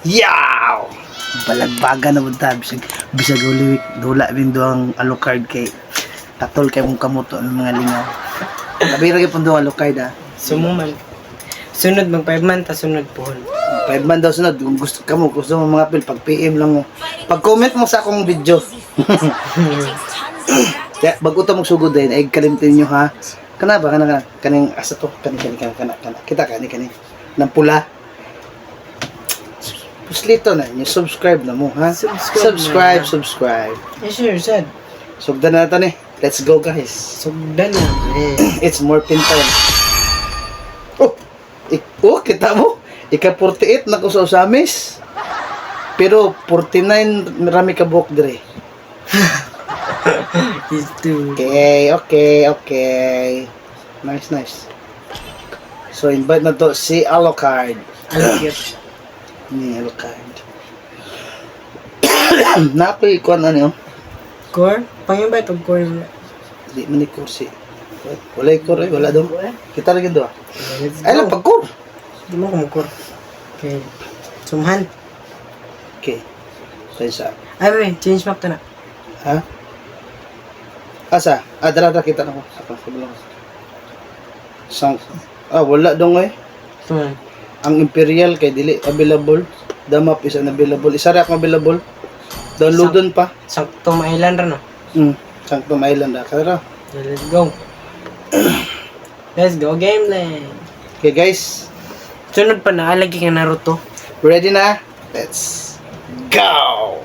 Yaw! Balagbaga na punta. Bisag uliwik. Dula rin doang Alucard kay katol kay mong kamuto ng mga lingaw. Nabira kayo pong doang Alucard ha. Sumuman. Sunod mag 5 man, ta sunod pohon. 5 man daw sunod. Kung gusto mo mga pil, pag PM lang mo. Pag comment mo sa akong video. Kaya bago ito magsugod din, ay kalimtin nyo ha. Kana ba? Kaning asa to? Kana. Kita kani. Nang pula. Puslito na. Yung subscribe na mo ha. Subscribe. Yes, sir, sad. Sugdan na natin eh. Let's go guys. Sugdan na. It's more pin time. Kita mo? Ika-48 na ko sa Usamis. Pero 49 marami ka buhok dire. Ito. Okay. Nice. So invite na to si Alucard. Alakit. Ni Alucard. Napoy kon ano? Core? Pang-invite og core. Di man ni kursi. Wala core, wala daw. Kita lagi do. Let's Ay lang go. pag core. Di mo ko core. Okay. Sumhan. Okay. Tayo sa. Ay, wait. Change map ta na. Ha? Asa? Dara kita na ko. Apa sa wala dong eh. Tuman. Ang Imperial kay dili available. The map is unavailable. Isa ra akong available. Downloadon pa. Saktong island ra no. Sanctum Island ra. Kara. Let's go. Let's go, gameplay. Okay guys. Sunod pa na, lagi ka Naruto. Ready na? Let's go!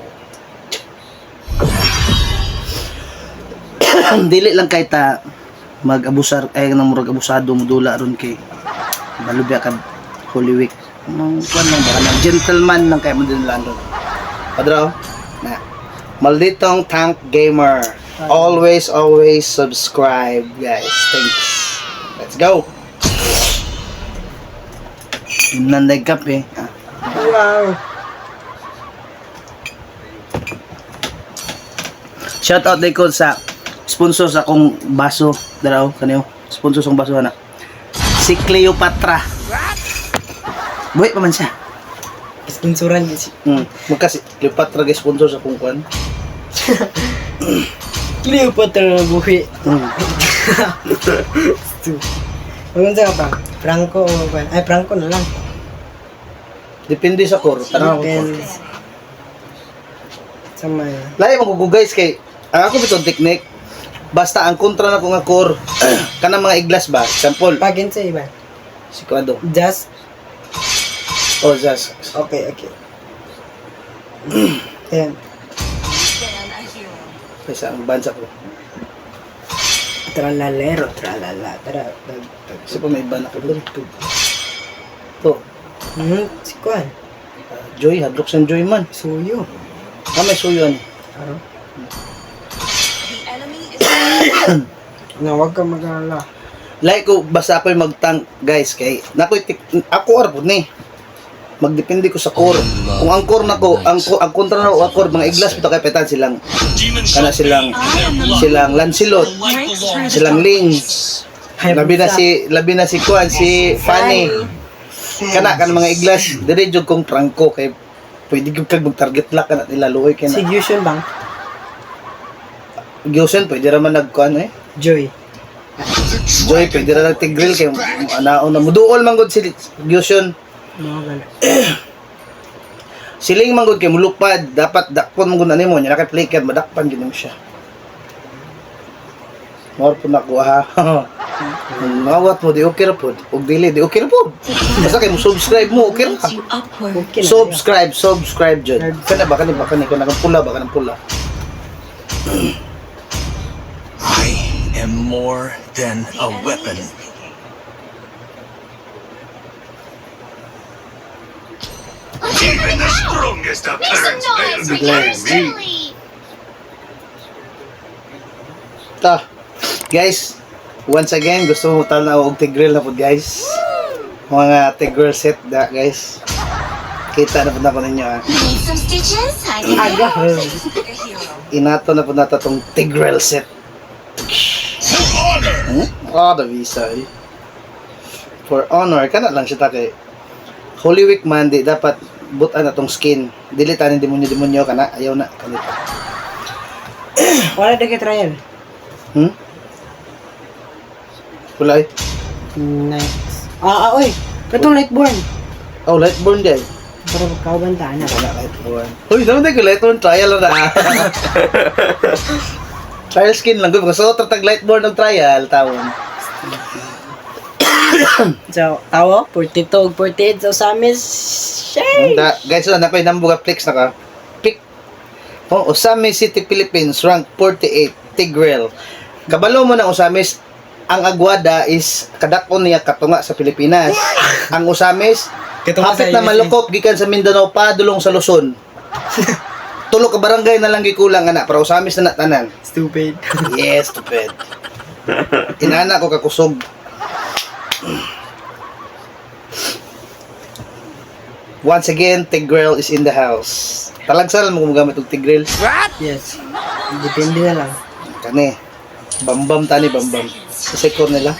Dili lang kay ta mag-abusar ay nang murag abusado modula ron kay malubya ka Holy Week. Nang kuan lang baka ng gentleman lang kay mo din lando. Padraw na malditong tank gamer. Always subscribe guys. Thanks. Let's go. Nanday kape. Wow. Shout out ko sa sponsor sa akong baso daraw kaniyo. Sponsor sa akong baso na. Si Cleopatra. Buhay pa man siya. Sponsoran din si. Magkasi Cleopatra guys sponsor sa akong kwan. Cleopatra na buhi. Maganda ka pa? Franco o kwan? Ay, Franco na lang. Depende sa core. Tanong ko. Sama. Lahi mo ko guys kay ang ako bitong technique. Basta ang kontra na ko nga core kanang mga iglas ba? Example, Pagin sa iba. si Kwado. Just. Just. Okay. Ayan. Isa ang bansa ko. Tralalero. Tralala. Tara. Isa pa may iba na ko doon. To. Si Kwan. Joy, hadlok siyang Joy man. Suyo. May suyo ni. Ano? Huwag ka mag-alala. Like ko basta ako mag-tank guys kay ako arpod ni. Magdepende ko sa core. Kung ang core nako, ang kontra na ako core mga iglas bitaw kay petan silang Lancelot, silang Ling. Labi na si Kwan, si Fanny. Kana mga iglas, dire jud kong Franco kay pwede gyud kag mag-target lock kana nila luoy kay Si na. Yushun bang? Gyosen pwede ra man nagkuan Joy. Joy pwede ra nagtigril kay anaon na muduol man gud si Gyosen. Mga gana. Siling man gud kay mulupad, dapat dakpon man gud nimo nya kay flicker madakpan gid mo siya. More po na ko ha. Ngawat mo di okay ra pod. Og dili di okay ra pod. Basta kay mo subscribe mo okay ra. Okay na. Subscribe jud. Kana ba kanang pula ba kanang pula. I am more than a weapon. Even the strongest of parents fail. Ta. Guys, once again gusto mo tanaw og tigril na pod guys. Mga tigril set da guys. Kita na po na ko ninyo ha. Need some stitches? I can Aga. Inato na po nata tong tigril set. The visa eh. For honor, kana lang siya ta kay Holy Week man, di dapat butan na tong skin. Dili tanin demonyo kana, ayaw na kanito. Wala na trial. Kulay. Nice. Oy. Katong Lightborn. Oh, Lightborn din. Para magkabanta na. Wala Lightborn. Uy, naman tayo Lightborn trial na. Trial skin lang. Gusto ko tag Lightborn ng trial. Tawon. So, tawo, 42 ug 48 so sa amin. Shay! Guys, na ko'y nambuga flex na ka. Pick. Oh, Osami City, Philippines, rank 48, Tigreal. Kabalo mo ng Osamis, ang Aguada is kadakon niya katunga sa Pilipinas. Ang Osamis, hapit na malukop gikan sa Mindanao pa dulong sa Luzon. Tulo ka barangay na lang gikulang ana para Osamis na natanan. Stupid. Yes, stupid. Inana ko kakusog. Once again, Tigreal is in the house. Talagsal mo gumagamit ng Tigreal. Yes. Depende na lang. Kani. Bambam tani, bambam. Sa second nila.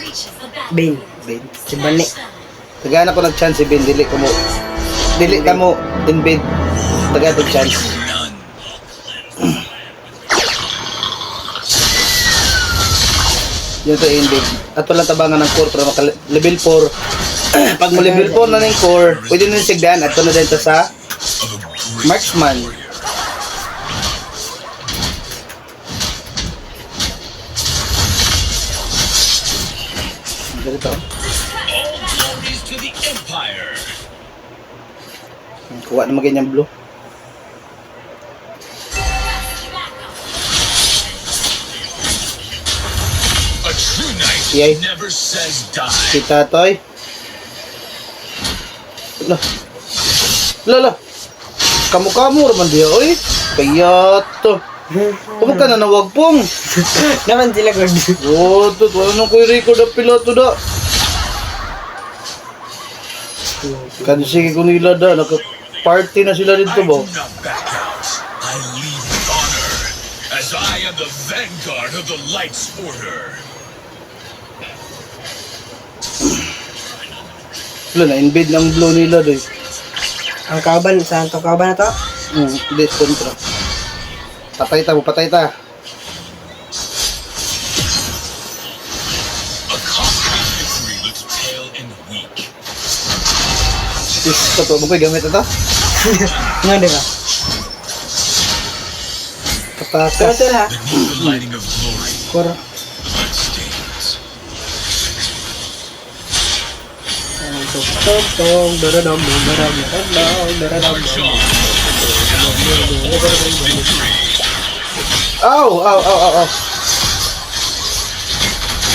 Bane. Ben. Si Bane. Tagana ko nag-chance si Ben. Dili ka mo invade. Tagana ko chance. Yun to invade. At walang tabangan ng core para level 4. Pag mo level 4 na ng core, pwede na sigdan at na din sa marksman. Ganito. All glories to the Empire. Kuha na maganyang blue. A true knight Yay. never says die. Kita toy. Lala. Kamu raman dia, oy. Kaya to. Huwag ka na nawagpong. Naman sila good. Oh, to wala nang kuy record ang piloto da. Kasi sige ko nila da, naka-party na sila dito ba? Do not back out. I lead with honor, as I am the vanguard of the Light's Order. Wala na, invade ng blow nila doy. Ang kaban, saan to kaban na to? This kontra. Patay ta. A costly victory looks pale and weak. Is to mo koy gamit ito? Nga, di ba? Pero Katakas. sila, Beneath the lighting of glory, Kuro. the blood stains. Tong, daradam, daradam. Ow!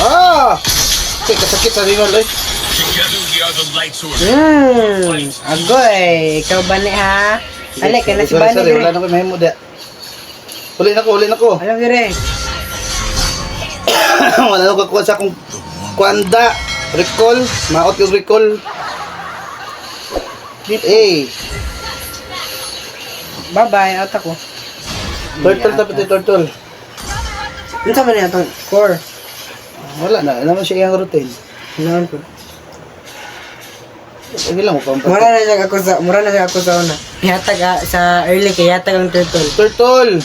Ah! Sakit sa rinol eh. Together we are the Light's Order. Agoy, ikaw ba ni ha? Alik, ka na si Bani Sorry, wala dire. na ko mahimo da. Uli na ko. Alam dire. Wala na ko kuha sa akong kwanda. Recall. Maot yung recall. Bye-bye, out ako. Turtle. Ano sa man itong core? Wala na. Ano naman siya yung routine. Ano ko? Sige lang mo pa. Mura na siya ako sa una. Ihatag sa early kay ihatag ang turtle. Turtle!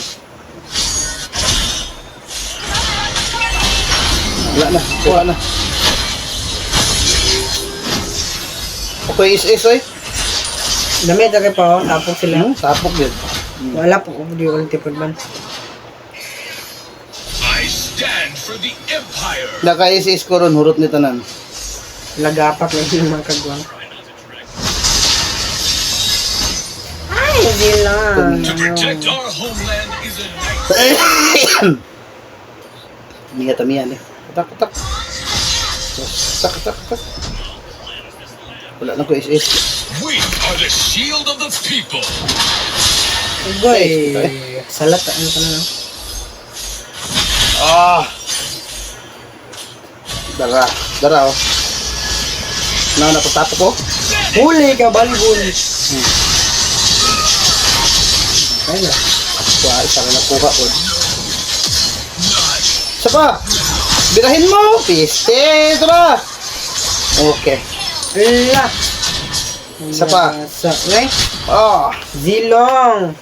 Wala na. Kuha na. Okay, is oy. Damit na pa oh, tapos sila. Tapok din. Wala po, di ulit tipod man. I stand for the Empire. Naka-is ko ron. Hurot ni tanan. Lagapak lang yung mga kagwang. Ay, hindi lang. To protect our homeland is a knight. Hindi nga tamiyan eh. Tak. Wala na ko is. We are the shield of the people. Ugoy. Salat, ano ka na lang. Dara oh. Napatapo ko. Huli ka, balbul. Ay na. Kuha, isa na nakuha ko. Isa pa! Birahin mo! Piste! Ito na! Okay. Ala. Isa pa. Okay? Oh, Zilong.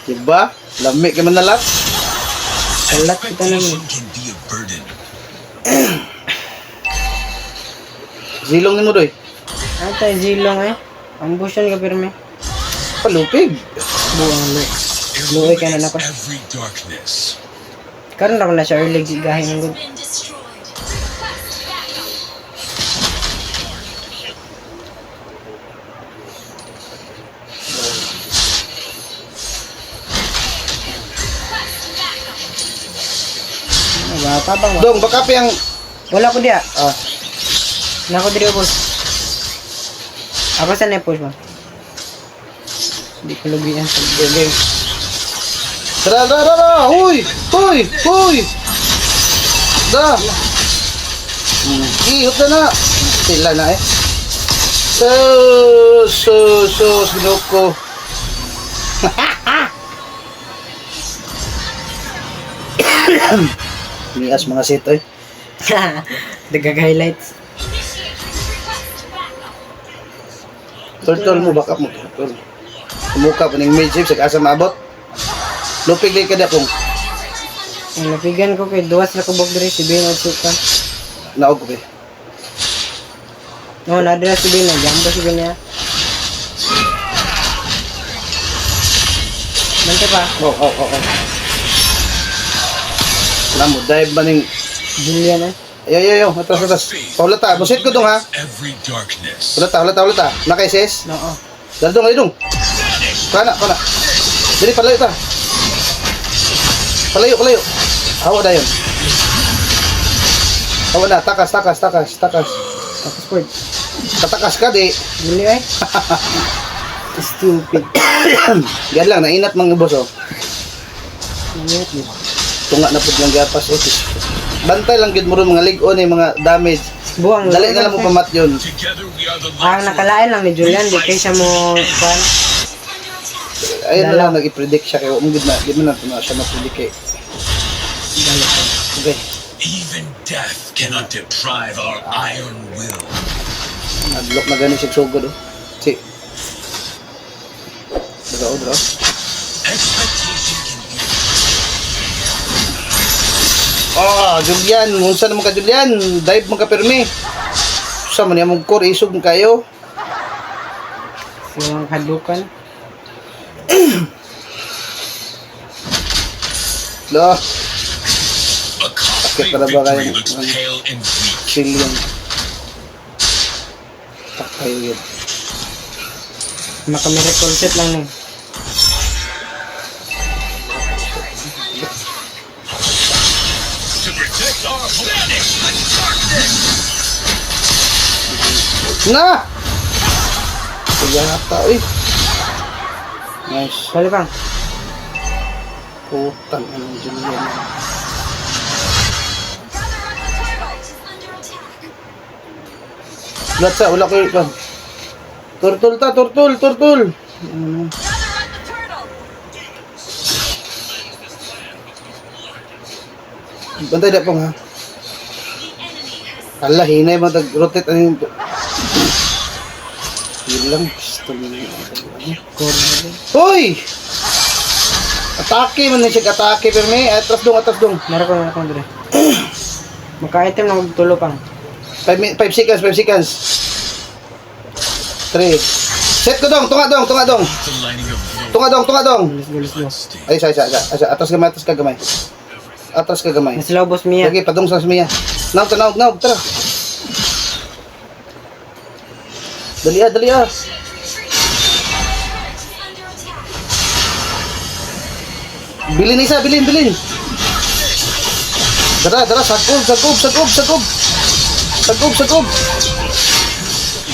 diba? Lami ka man nalat. Kalat kita naman. Expectation can be a burden. Zilong ni mo doy. Ano tayo zilong eh? Ambusyon ka pirme. Palupig. Buang lo. Luoy ka na nako. Every darkness. Karon ra ko na siya early gigahin ng good. Been destroyed. Bata bang? Dong, baka pa yung... Wala ko diya. Ah, Nako diri boss. Ako sa nepos ba? Hindi ko lugian sa okay. Tara, tara, tara! Huy! Huy! Huy! Da! Ihot na na! Sila na eh. Sinoko. Nias mga sito eh. Dagag highlights. Turtle mo, backup mo. Turtle. Sumuka pa ng mid-ship, sa asa maabot. Lupig lang ka na kung Ang napigan ko kay duwas na kubog diri si Ben at suka. naog ko eh. No, nadira si Ben, jambo si Ben niya. Mante pa, Oo. Alam mo, dive ba ng... Julian eh. Ayo. Atas. Paulata, musit ko dong ha. Every darkness. Paulata. Naka-SS. Oo. Dali dong. Kana. Dali, palayo ta. Palayo. Hawa na yun. Hawa na, takas. Tapos sport. Tatakas ka, di. Juli eh. Stupid. Yan lang, nainat mga boss, oh. Ingat din. Tunga na po lang gapas, oh. Bantay lang yun mo rin mga ligon, mga damage. Buang Dali na lang mo pamat yun. Together we are the Ang lights. nakalain lang ni Julian, di kay siya mo pan. Ayun na lang, nag-i-predict siya. Kaya umugid na, di mo na siya ma-predict eh. Okay. Even death cannot deprive our iron will. Adlock na gano'n siya sugod, oh. Si. Draw. Expectation can be Oh, Julian, unsa naman ka Julian? Dive mo ka pirmi. Sa man yung core isog kayo. Silang hadukan. Lo, a concrete para ba kayo? victory looks pale and weak. silyon. Takay yun. Makamiracle set lang ni. To protect our planet, the darkness. Na! Kaya ata, uy. Nice. Kali pang. Putang anong Julian. Latsa, wala ko yun. Turtul. Bantay na pong ha. Ala, hinay mo tag-rotate ano yung... Yun lang. Gusto mo na. Hoy! Atake man na siya, atake. Pero may, atras dong. Meron ko dire. Maka-item na magtulo pang. 5 seconds. 3. Set ko dong, tunga dong. The lining of Tunga dong. Gulis. Ay, isa. Atras ka gamay. Nasilaw boss Mia. Sige, padung sa Mia. Naog, tara. Dali ah. Bilin isa, bilin. Dara, sagub.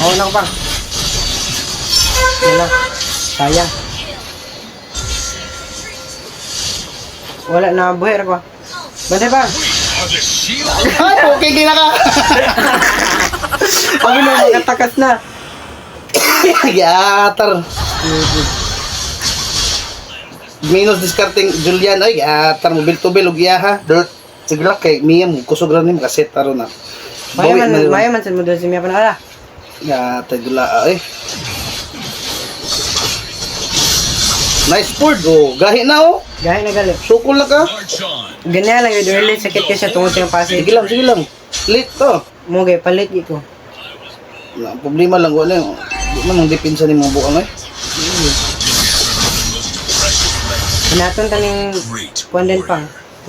Oo na ko pang. Wala. Sayang. Wala na buhay ko. Bante pa. are the shield. Ay, okay, gina ka. Kami na magkatakas na. Yatar. Minus discarding Julian. Ay, yatar. Mobil to bil, ha. Dirt. Sige lang kay Mia mo. Kusog rin mo kasi taro na. Mayaman sa mo doon si Mia pa na. Ya, tagla eh. Nice board oh. Gahi na oh. Gahi na gali. Sukol na ka. March on. Ganyan lang yun. Early sakit ka siya tungkol sa passage. Sige lang, sige lang. Late to. Mugay, palit ko. Na problema lang wala yung di man ang depensa ni mo buang eh. Hinaton taning Great. kuwan din pang.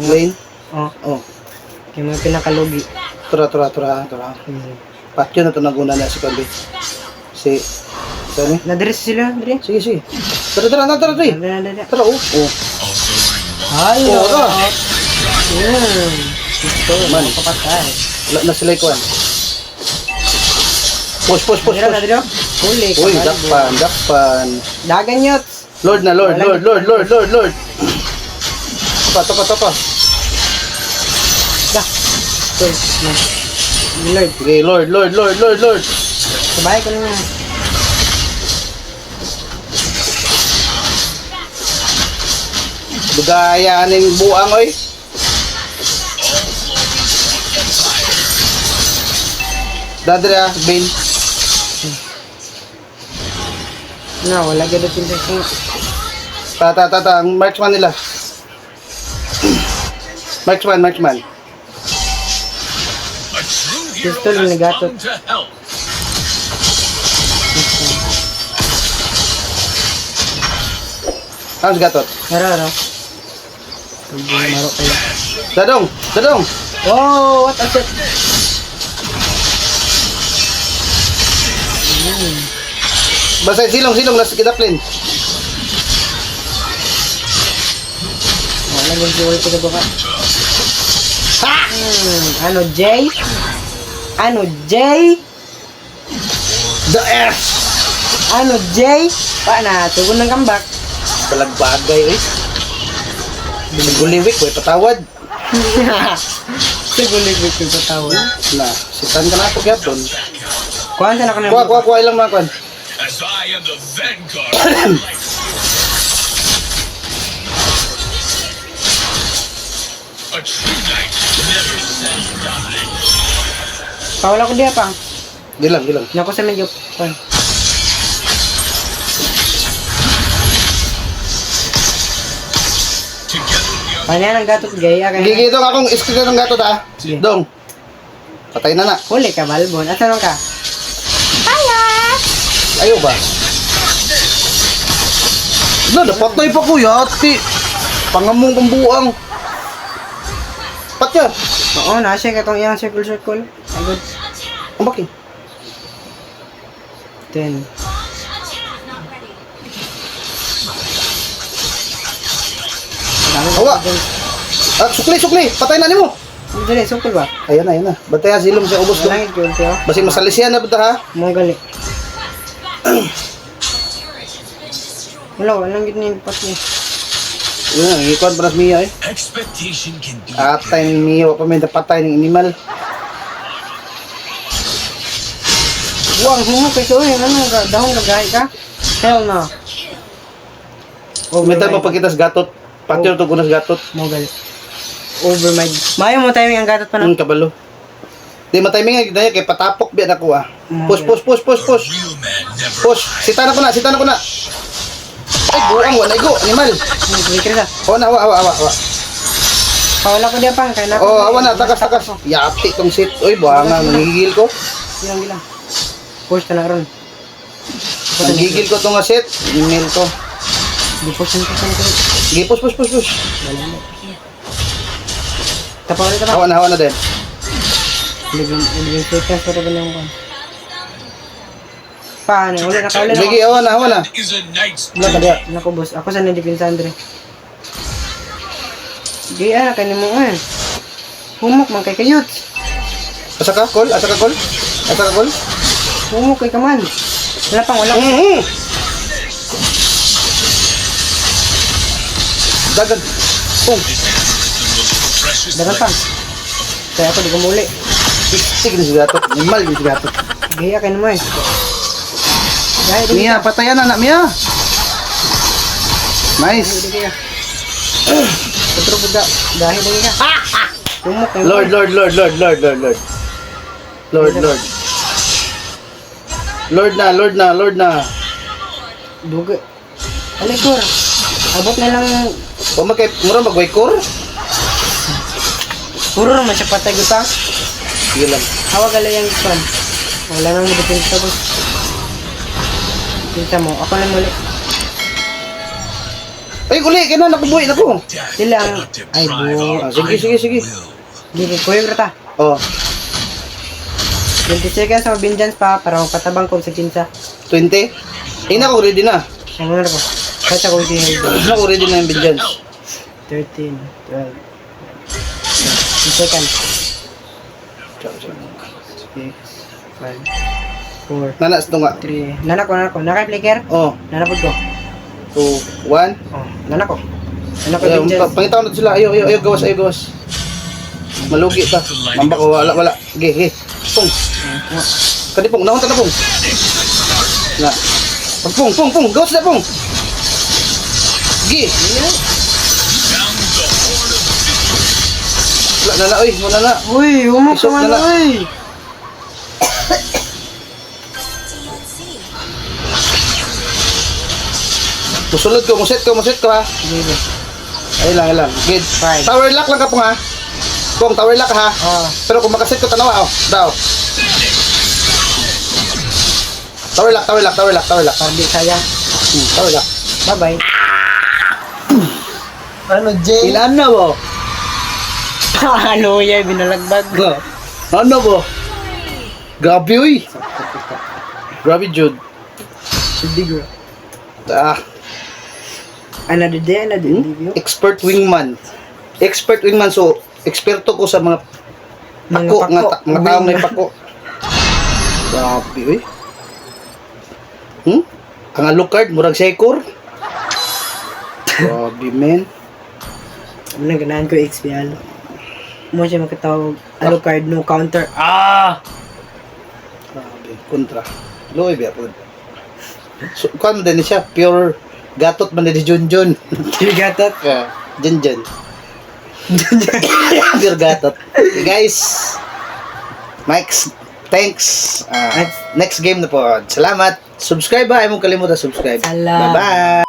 Lane. Oh, Oh. yung mga pinakalugi. Tura. Patyo na to naguna na si Kandi. Si Sani. Nadres sila, Dre. Sige, sige. Tara. Dada. Tara, oh. Oh. Hello. Oo, tara. Gusto, Man. kapatay. Wala na sila ikuan. Push. Dira. Huli, Uy, kabal. dakpan. Dagan yot. Lord. Tapa. Da. Lord, Okay, Lord. sabay ko na. Dugaya ning buang oy. Dadra, Bin. No, wala gado pinta ko. Ta, ang marksman nila. Marksman. A true Pistol hero yung has nagatot. come to help. How's gatot? Haro. Maro kayo. Dadong. Oh, what a shit. Basta silong nasa kidaplin. Wala gong siwal ko ba ka? Ano, Jay? The F. Ano, Jay? Na, tugon ng kambak. Balagbagay eh. Guliwik, patawad. Sigulibig ko sa tawon. Na, sitan ka na ako gyapon. Kuhan sa na ko na. Kuha ilang mga kuhan. As I am the vanguard of the lights. A true knight never says die. Pawala ko diya pa. Gilang. Nako sa medyo. Kuhan. Together we are Panyan ang gatot gaya ka. Gigi dong akong iskita ng gato ta. Sige. Dong. Patay na. Huli ka, Balbon. Asa naman ka? Ayaw ba? Na, napatay pa kuya. Ati. Pangamong pambuang. Patya. Oo, nasa ka itong iyang circle. Agad. Ang baki. 10. Hawa. At sukli. Patay na nimo. Dali, sukul ba? Ayan na. Batay ha, silong sa ubos ko. Wala yung guilty, oh. Basing masalisiyan na bata ha. Mga gali. Wala gid ni pat ni. Yun, ikon para sa Mia eh. expectation can be Atay ni Mia, pa may patay ng animal. Buang humo kay so, ano dahon gagay ka? Hell no. May tayo mapagkitas gatot. Patyo to kunas gatot. Mga gali. Over my. Mayo mo timing ang gatot pa na. Kabalo. Di matiming nga dahil kay patapok biya ako ah. Push. real man never Push. Sita na ko na. Ay, buang wala go, animal. Kira sa. Oh, na hawa. Pawala ko diya pa kay na. Oh, awan na, takas. Yati tong sit. Oy, buanga, nangigigil ko. Gilang. Push ta na ron. Nangigigil ko tong sit. Email ko. Di push ko. Sige, push. Tapawala ta ba? Hawa na din. Ligin seconds para ba lang ko. Paano? Wala na kaula na. Sige, hawa na. is a knight's Wala ka diya. Naku boss, ako sa nadipinsa Andre. Gaya, kanin mo nga. Humok man kay kayot. Asa ka, call? Humok kay kaman. Wala pang. Dagan. Pung. precious Dagan pang. Kaya ako di ko muli. Sige na si gatot. Animal yung si gatot. Gaya, kanin mo eh. Gaya, Mia, patayan na, Mia. Nice. Gaya. Petro buda. Dahil lagi ka. Humok kay Lord. Lord na. Duga. Alay, Kor. Abot na lang. Mura mag-way core? Puro naman siya patay guta. Sige lang. Hawag ala yung kwan. Wala nang defense boss. Kita mo, ako lang muli. Ay, uli, kailan nakubuhay na ko. Death Sila. cannot Ay, deprive bu. our Sige. will. Hindi ko yung rata. Oh, 20 seconds sa vengeance pa para patabang ko sa kinsa. 20. Eh, naku, ready na. Ang mga ko. Kahit ako hindi Naku, ready na yung vengeance. 13, 12, 10 seconds. 6, 5, 4, Nanas ito nga. 3. Nanak ko. Naka-flicker? Oh, Nanapod ko. 2, 1. Oh, nanak ko. Nanak ko vengeance. Pangitaw na sila. Ayaw, gawas. Malugi ta. Mamba ko, wala. Ge. Pong. Kadi pong, nahon ta na pong. Na. Pong. Gawas na pong. Ge. Wala na. Uy, umok Isok naman na na. uy. Musulod ko, muset ko ha. Sige. Ay lang. Good. Five. Tower lock lang ka pong ha. Pong, tower lock ha. Oh. Pero kung makaset ko tanawa, daw. Tower lock. Pardi saya. Tower lock. Bye-bye. Ano, Jay? Ilan na mo? Ano yan, binalagbag. Ano mo? Grabe, uy. Grabe, Jude. Sudig bro. Another day, another review. Expert wingman, so, eksperto ko sa mga Mga pako, pako. mga taong may pako. Grabe, uy. Ang Alucard, murag Sekor. Grabe, men. Ano na ganahan ko XP alo. Mo siya makatawag Alucard no counter. Ah! Grabe, kontra. Loy, biya po. So, kung din siya, pure gatot man din si Junjun. Tigatat. Junjun. Pure gatot. Okay, guys. Mike's, thanks. Next game na po. Salamat. Subscribe ha. Ay mong kalimutan subscribe. Salamat. Bye-bye.